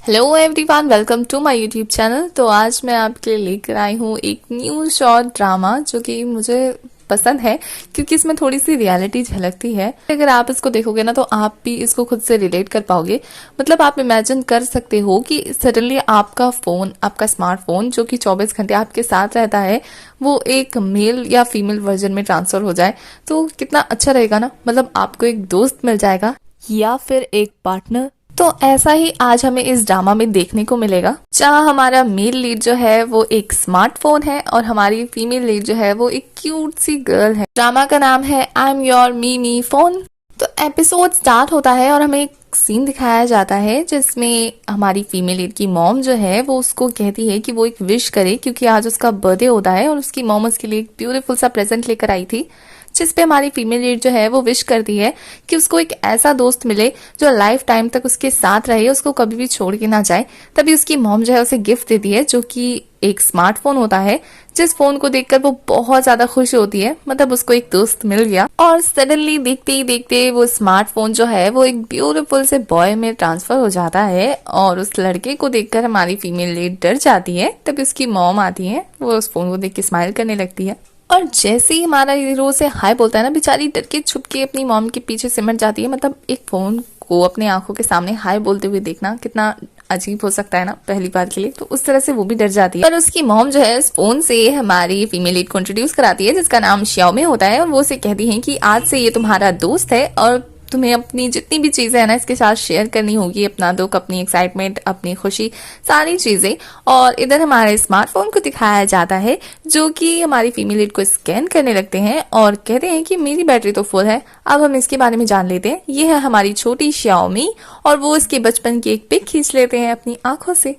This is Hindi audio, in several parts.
Hello everyone, welcome to my YouTube channel. तो आज मैं आपके लिए लेकर आई हूँ एक न्यू शॉर्ट ड्रामा जो कि मुझे पसंद है क्योंकि इसमें थोड़ी सी रियलिटी झलकती है। अगर आप इसको देखोगे ना तो आप भी इसको खुद से रिलेट कर पाओगे। मतलब आप इमेजिन कर सकते हो कि सडनली आपका फोन, आपका स्मार्टफोन जो कि 24 घंटे आपके साथ रहता है, वो एक मेल या फीमेल वर्जन में ट्रांसफर हो जाए तो कितना अच्छा रहेगा ना। मतलब आपको एक दोस्त मिल जाएगा या फिर एक पार्टनर। तो ऐसा ही आज हमें इस ड्रामा में देखने को मिलेगा, जहाँ हमारा मेल लीड जो है वो एक स्मार्टफोन है और हमारी फीमेल लीड जो है वो एक क्यूट सी गर्ल है। ड्रामा का नाम है I am your Mimi phone. तो एपिसोड स्टार्ट होता है और हमें एक सीन दिखाया जाता है जिसमें हमारी फीमेल लीड की मॉम जो है वो उसको कहती है कि वो एक विश करे क्योंकि आज उसका बर्थडे होता है और उसकी मॉम उसके लिए एक ब्यूटीफुल सा प्रेजेंट लेकर आई थी, जिस पे हमारी फीमेल लीड जो है वो विश करती है कि उसको एक ऐसा दोस्त मिले जो लाइफ टाइम तक उसके साथ रहे, उसको कभी भी छोड़ के ना जाए। तभी उसकी मॉम जो है उसे गिफ्ट देती है जो कि एक स्मार्टफोन होता है, जिस फोन को देखकर वो बहुत ज्यादा खुश होती है। मतलब उसको एक दोस्त मिल गया और सडनली देखते ही देखते वो स्मार्टफोन जो है वो एक ब्यूटीफुल से बॉय में ट्रांसफर हो जाता है और उस लड़के को देखकर हमारी फीमेल लीड डर जाती है। तभी उसकी मॉम आती है, वो उस फोन को देख के स्माइल करने लगती है और जैसे ही हमारा हीरो से हाय बोलता है ना, बेचारी डर के छुप के अपनी मॉम के पीछे सिमट जाती है। मतलब एक फोन को अपने आंखों के सामने हाय बोलते हुए देखना कितना अजीब हो सकता है ना पहली बार के लिए। तो उस तरह से वो भी डर जाती है। और उसकी मॉम जो है इस फोन से हमारी फीमेल लीड को इंट्रोड्यूस कराती है जिसका नाम श्याओमी होता है और वो उसे कहती है कि आज से ये तुम्हारा दोस्त है और तुम्हें अपनी जितनी भी चीजें है ना इसके साथ शेयर करनी होगी, अपना दुख, अपनी एक्साइटमेंट, अपनी खुशी, सारी चीजें। और इधर हमारे स्मार्टफोन को दिखाया जाता है जो कि हमारी फीमेल लीड को स्कैन करने लगते हैं और कहते हैं कि मेरी बैटरी तो फुल है। अब हम इसके बारे में जान लेते हैं। ये है हमारी छोटी श्याओमी और वो इसके बचपन की एक पिक खींच लेते हैं अपनी आंखों से।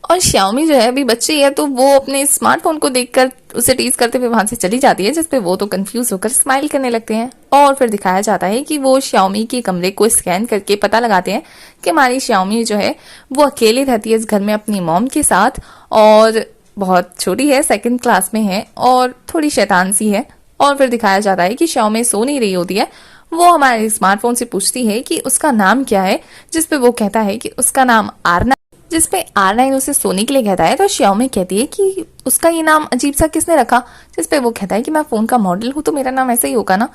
और श्याओमी जो है अभी बच्ची है तो वो अपने स्मार्टफोन को देखकर उसे टीज करते हुए वहां से चली जाती है, जिसपे वो तो कंफ्यूज होकर स्माइल करने लगते हैं। और फिर दिखाया जाता है कि वो श्याओमी के कमरे को स्कैन करके पता लगाते हैं कि हमारी श्याओमी जो है वो अकेली रहती है इस घर में अपनी मॉम के साथ और बहुत छोटी है, 2nd क्लास में है और थोड़ी शैतान सी है। और फिर दिखाया जाता है कि श्याओमी सो नहीं रही होती है, वो हमारे स्मार्टफोन से पूछती है कि उसका नाम क्या है, जिसपे वो कहता है कि उसका नाम आरना, जिसपे R9 उसे सोने के लिए कहता है। तो श्याओमी कहती है कि उसका ये नाम अजीब सा किसने रखा, जिसपे वो कहता है कि मैं फोन का मॉडल हूं तो मेरा नाम ऐसा ही होगा ना।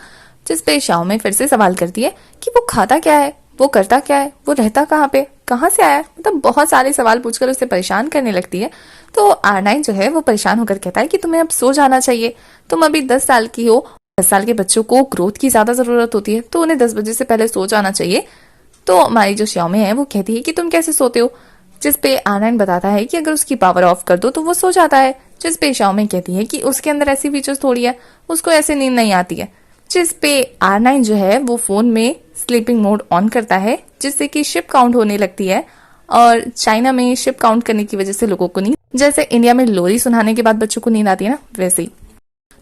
जिसपे श्याओमी फिर से सवाल करती है कि वो खाता क्या है, वो करता क्या है, वो रहता कहाँ पे, कहाँ से आया। मतलब बहुत सारे सवाल पूछकर उसे परेशान करने लगती है। तो R9 जो है वो परेशान होकर कहता है कि तुम्हें अब सो जाना चाहिए, तुम अभी 10 साल की हो, 10 साल के बच्चों को ग्रोथ की ज्यादा जरूरत होती है तो उन्हें 10 बजे से पहले सो जाना चाहिए। तो हमारी जो श्याओमी है वो कहती है कि तुम कैसे सोते हो, जिसपे R9 बताता है कि अगर उसकी पावर ऑफ कर दो तो वो सो जाता है। जिसपे श्याओमी कहती है कि उसके अंदर ऐसी फीचर्स थोड़ी है, उसको ऐसे नींद नहीं आती है। जिसपे R9 जो है वो फोन में स्लीपिंग मोड ऑन करता है जिससे कि शिप काउंट होने लगती है। और चाइना में शिप काउंट करने की वजह से लोगों को नींद, जैसे इंडिया में लोरी सुनाने के बाद बच्चों को नींद आती है ना, वैसे ही।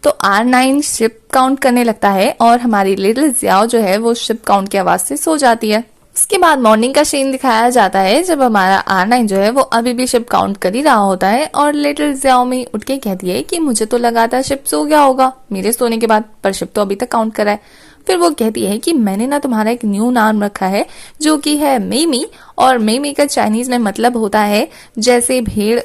तो R9 शिप काउंट करने लगता है और हमारी लिटिल जियाओ जो है वो शिप काउंट की आवाज से सो जाती है। उसके बाद मॉर्निंग का सीन दिखाया जाता है जब हमारा R9 जो है वो अभी भी शिप काउंट कर ही रहा होता है और लिटिल जियाओमी उठ के कहती है कि मुझे तो लगा था शिप सो गया होगा मेरे सोने के बाद, पर शिप तो अभी तक काउंट कर रहा है। फिर वो कहती है कि मैंने ना तुम्हारा एक न्यू नाम रखा है जो कि है मेमी, और मेमी का चाइनीज में मतलब होता है जैसे भेड़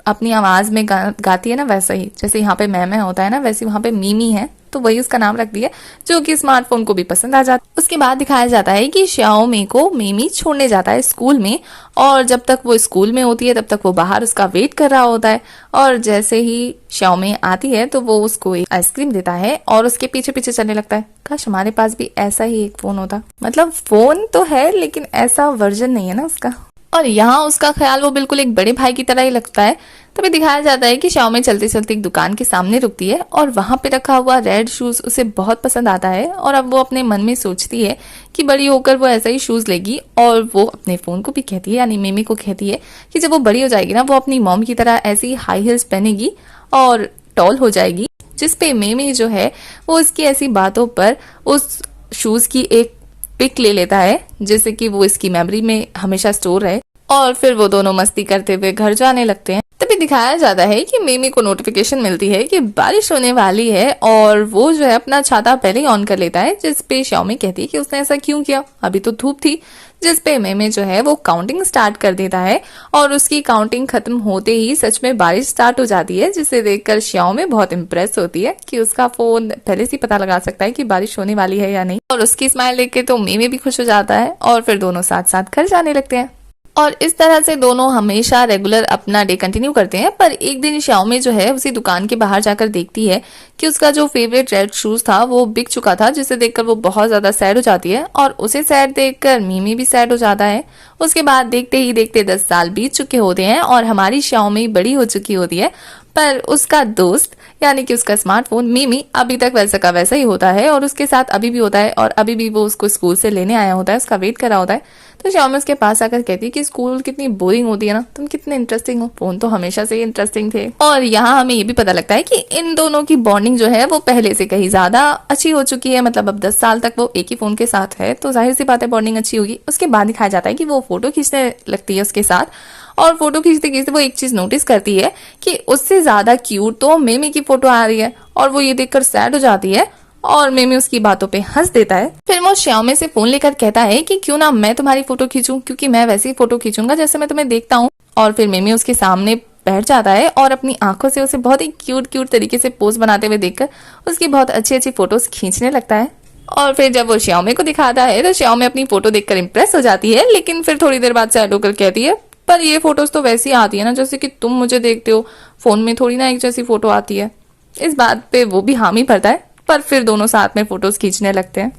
अपनी आवाज में गाती है ना, वैसा ही। जैसे यहाँ पे मैं होता है ना, वैसे वहां पे मीमी है, तो वही उसका नाम रख दिया जो कि स्मार्टफोन को भी पसंद आ जाता है। उसके बाद दिखाया जाता है कि श्याओमी को मीमी छोड़ने जाता है स्कूल में और जब तक वो स्कूल में होती है तब तक वो बाहर उसका वेट कर रहा होता है। और जैसे ही श्याओमी आती है तो वो उसको एक आइसक्रीम देता है और उसके पीछे पीछे चलने लगता है। काश हमारे पास भी ऐसा ही एक फोन होता। मतलब फोन तो है लेकिन ऐसा वर्जन नहीं है ना उसका। और यहाँ उसका ख्याल वो बिल्कुल एक बड़े भाई की तरह ही लगता है। तभी दिखाया जाता है कि श्याओमी चलते चलते एक दुकान के सामने रुकती है और वहां पे रखा हुआ रेड शूज उसे बहुत पसंद आता है और अब वो अपने मन में सोचती है कि बड़ी होकर वो ऐसा ही शूज लेगी। और वो अपने फोन को भी कहती है, यानी मिमी को कहती है कि जब वो बड़ी हो जाएगी ना वो अपनी मॉम की तरह ऐसी हाई हील्स पहनेगी और टॉल हो जाएगी। जिसपे मिमी जो है वो उसकी ऐसी बातों पर उस शूज की एक पिक ले लेता है जिससे कि वो इसकी मेमोरी में हमेशा स्टोर रहे। और फिर वो दोनों मस्ती करते हुए घर जाने लगते हैं। तभी दिखाया जाता है कि मिमी को नोटिफिकेशन मिलती है कि बारिश होने वाली है और वो जो है अपना छाता पहले ही ऑन कर लेता है, जिस पे श्याओमी कहती है कि उसने ऐसा क्यों किया, अभी तो धूप थी। जिस पे मिमी जो है वो काउंटिंग स्टार्ट कर देता है और उसकी काउंटिंग खत्म होते ही सच में बारिश स्टार्ट हो जाती है, जिसे देखकर श्याओमी बहुत इम्प्रेस होती है कि उसका फोन पहले से ही पता लगा सकता है कि बारिश होने वाली है या नहीं। और उसकी स्माइल देख के तो मिमी भी खुश हो जाता है और फिर दोनों साथ साथ घर जाने लगते हैं। और इस तरह से दोनों हमेशा रेगुलर अपना डे कंटिन्यू करते हैं। पर एक दिन श्याओमी जो है उसी दुकान के बाहर जाकर देखती है कि उसका जो फेवरेट रेड शूज था वो बिक चुका था, जिसे देखकर वो बहुत ज्यादा सैड हो जाती है और उसे सैड देखकर मिमी भी सैड हो जाता है। उसके बाद देखते ही देखते 10 साल बीत चुके होते हैं और हमारी श्याओमी बड़ी हो चुकी होती है, पर उसका दोस्त यानी कि उसका स्मार्टफोन मिमी अभी तक वैसा का वैसा ही होता है और उसके साथ अभी भी होता है और अभी भी वो उसको स्कूल से लेने आया होता है, उसका वेट कर रहा होता है। तो श्यामी उसके पास आकर कहती है कि स्कूल कितनी बोरिंग होती है ना, तुम कितने इंटरेस्टिंग हो, फोन तो हमेशा से ही इंटरेस्टिंग थे। और यहाँ हमें ये भी पता लगता है कि इन दोनों की बॉन्डिंग जो है वो पहले से कहीं ज्यादा अच्छी हो चुकी है। मतलब अब 10 साल तक वो एक ही फोन के साथ है तो जाहिर सी बात है बॉन्डिंग अच्छी होगी। उसके बाद दिखाया जाता है कि वो फोटो खींचने लगती है उसके साथ और फोटो खींचते खींचते वो एक चीज नोटिस करती है कि उससे ज्यादा क्यूट तो मिमी की फोटो आ रही है और वो ये देखकर सैड हो जाती है और मिमी उसकी बातों पे हंस देता है। फिर वो श्याओमी से फोन लेकर कहता है कि क्यों ना मैं तुम्हारी फोटो खींचूं, क्योंकि मैं वैसी ही फोटो खींचूंगा जैसे मैं तुम्हें देखता हूँ। और फिर मिमी उसके सामने बैठ जाता है और अपनी आंखों से उसे बहुत ही क्यूट क्यूट तरीके से पोज बनाते हुए देखकर उसकी बहुत अच्छी अच्छी फोटोज खींचने लगता है। और फिर जब वो श्याओमी को दिखाता है तो श्याओमी अपनी फोटो देखकर इम्प्रेस हो जाती है, लेकिन फिर थोड़ी देर बाद सैड होकर कहती है पर ये फोटोज तो वैसी आती है ना जैसे कि तुम मुझे देखते हो, फोन में थोड़ी ना एक जैसी फोटो आती है। इस बात पे वो भी हामी भरता है, पर फिर दोनों साथ में फोटोज खींचने लगते हैं।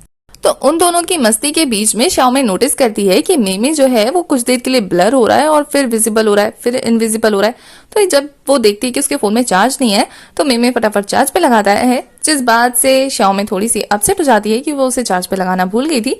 तो उन दोनों की मस्ती के बीच में श्याओमी नोटिस करती है कि मिमी जो है वो कुछ देर के लिए ब्लर हो रहा है और फिर विजिबल हो रहा है, फिर इनविजिबल हो रहा है। तो जब वो देखती है कि उसके फोन में चार्ज नहीं है तो मिमी फटाफट चार्ज पे लगाता है, जिस बात से श्याओमी थोड़ी सी अपसेट हो जाती है कि वो उसे चार्ज पे लगाना भूल गई थी।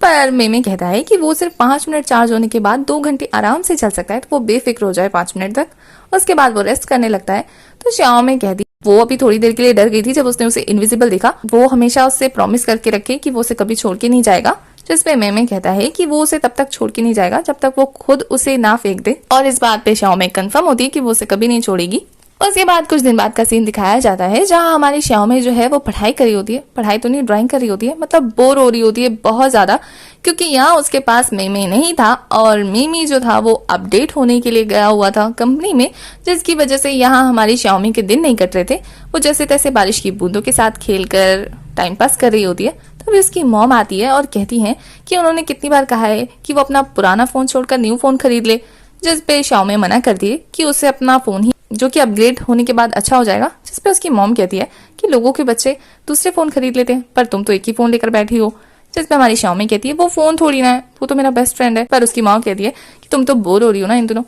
पर मिमी कहता है कि वो सिर्फ 5 मिनट चार्ज होने के बाद 2 घंटे आराम से चल सकता है, तो वो बेफिक्र हो जाए 5 मिनट तक। उसके बाद वो रेस्ट करने लगता है। तो श्याओमी कहती वो अभी थोड़ी देर के लिए डर गई थी जब उसने उसे इनविजिबल देखा, वो हमेशा उससे प्रॉमिस करके रखे कि वो उसे कभी छोड़ के नहीं जाएगा। जिसपे मिमी कहता है कि वो उसे तब तक छोड़ के नहीं जाएगा जब तक वो खुद उसे ना फेंक दे। और इस बात पे श्याओमी कंफर्म होती है कि वो उसे कभी नहीं छोड़ेगी। उसके बाद कुछ दिन बाद का सीन दिखाया जाता है जहाँ हमारी श्याओमी जो है वो पढ़ाई कर रही होती है, पढ़ाई तो नहीं ड्राइंग कर रही होती है, मतलब बोर हो रही होती है बहुत ज्यादा, क्योंकि यहाँ उसके पास मिमी नहीं था और मिमी जो था वो अपडेट होने के लिए गया हुआ था कंपनी में, जिसकी वजह से यहाँ हमारी श्याओमी के दिन नहीं कट रहे थे। वो जैसे तैसे बारिश की बूंदों के साथ खेलकर टाइम पास कर रही होती है। तभी उसकी मॉम आती है और कहती है कि उन्होंने कितनी बार कहा है कि वो अपना पुराना फोन छोड़कर न्यू फोन खरीद ले, जिस पे श्याओमी मना कर दिए कि उसे अपना फोन ही जो कि अपग्रेड होने के बाद अच्छा हो जाएगा। जिस पे उसकी मॉम कहती है कि लोगों के बच्चे दूसरे फोन खरीद लेते हैं पर तुम तो एक ही फोन लेकर बैठी हो। जिस पे हमारी श्याओमी कहती है वो फोन थोड़ी ना है, वो तो मेरा बेस्ट फ्रेंड है। पर उसकी माँ कहती है कि तुम तो बोर हो रही हो ना इन दिनों,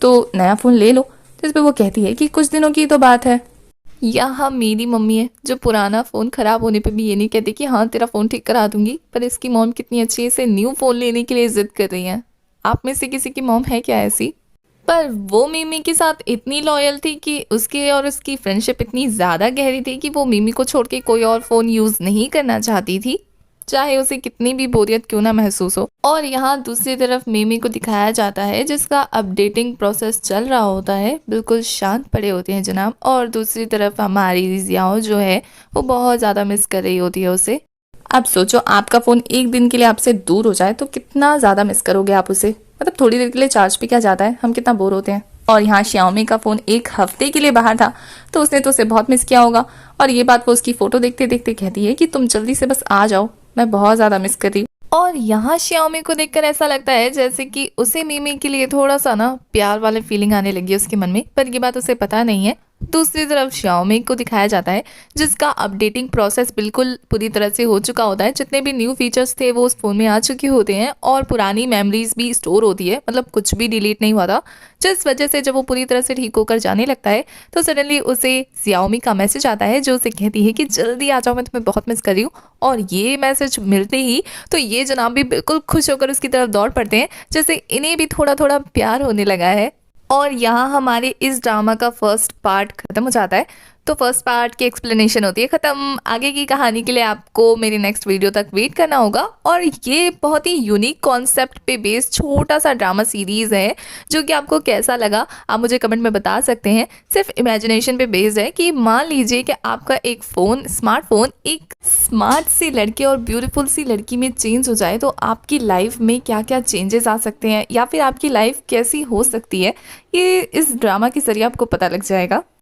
तो नया फोन ले लो। जिस पे वो कहती है कि कुछ दिनों की तो बात है। यहाँ मेरी मम्मी है जो पुराना फोन खराब होने पे भी ये नहीं कहती कि हाँ तेरा फोन ठीक करा दूंगी, पर इसकी मॉम कितनी अच्छी है, इसे न्यू फोन लेने के लिए जिद कर रही है। आप में से किसी की मॉम है क्या ऐसी? पर वो मिमी के साथ इतनी लॉयल थी कि उसके और उसकी फ्रेंडशिप इतनी ज्यादा गहरी थी कि वो मिमी को छोड़ के कोई और फोन यूज नहीं करना चाहती थी, चाहे उसे कितनी भी बोरियत क्यों ना महसूस हो। और यहाँ दूसरी तरफ मिमी को दिखाया जाता है जिसका अपडेटिंग प्रोसेस चल रहा होता है, बिल्कुल शांत पड़े होते हैं जनाब। और दूसरी तरफ हमारी जियाओ जो है वो बहुत ज्यादा मिस कर रही होती है उसे। अब सोचो आपका फोन एक दिन के लिए आपसे दूर हो जाए तो कितना ज्यादा मिस करोगे आप उसे। मतलब थोड़ी देर के लिए चार्ज पे क्या जाता है, हम कितना बोर होते हैं। और यहाँ श्याओमी का फोन 1 हफ्ते के लिए बाहर था तो उसने तो उसे बहुत मिस किया होगा। और ये बात वो उसकी फोटो देखते देखते कहती है कि तुम जल्दी से बस आ जाओ, मैं बहुत ज्यादा मिस कर रही हूँ। और यहाँ श्याओमी को देखकर ऐसा लगता है जैसे कि उसे मिमी के लिए थोड़ा सा ना प्यार वाले फीलिंग आने लगी उसके मन में, पर ये बात उसे पता नहीं है। दूसरी तरफ श्याओमी को दिखाया जाता है जिसका अपडेटिंग प्रोसेस बिल्कुल पूरी तरह से हो चुका होता है। जितने भी न्यू फीचर्स थे वो उस फोन में आ चुके होते हैं और पुरानी मेमोरीज भी स्टोर होती है, मतलब कुछ भी डिलीट नहीं हुआ था। जिस वजह से जब वो पूरी तरह से ठीक होकर जाने लगता है तो सडनली उसे श्याओमी का मैसेज आता है जो उसे कहती है कि जल्दी आ जाओ, मैं तुम्हें बहुत मिस कर रही हूँ। और ये मैसेज मिलते ही तो ये जनाब भी बिल्कुल खुश होकर उसकी तरफ दौड़ पड़ते हैं, जैसे इन्हें भी थोड़ा थोड़ा प्यार होने लगा है। और यहाँ हमारे इस ड्रामा का फर्स्ट पार्ट खत्म हो जाता है। तो फर्स्ट पार्ट की एक्सप्लेनेशन होती है ख़त्म। आगे की कहानी के लिए आपको मेरी नेक्स्ट वीडियो तक वेट करना होगा। और ये बहुत ही यूनिक कॉन्सेप्ट पे बेस्ड छोटा सा ड्रामा सीरीज़ है, जो कि आपको कैसा लगा आप मुझे कमेंट में बता सकते हैं। सिर्फ इमेजिनेशन पे बेस्ड है कि मान लीजिए कि आपका एक फ़ोन, स्मार्टफोन एक स्मार्ट सी लड़की और ब्यूटीफुल सी लड़की में चेंज हो जाए तो आपकी लाइफ में क्या क्या चेंजेस आ सकते हैं या फिर आपकी लाइफ कैसी हो सकती है, ये इस ड्रामा के जरिए आपको पता लग जाएगा।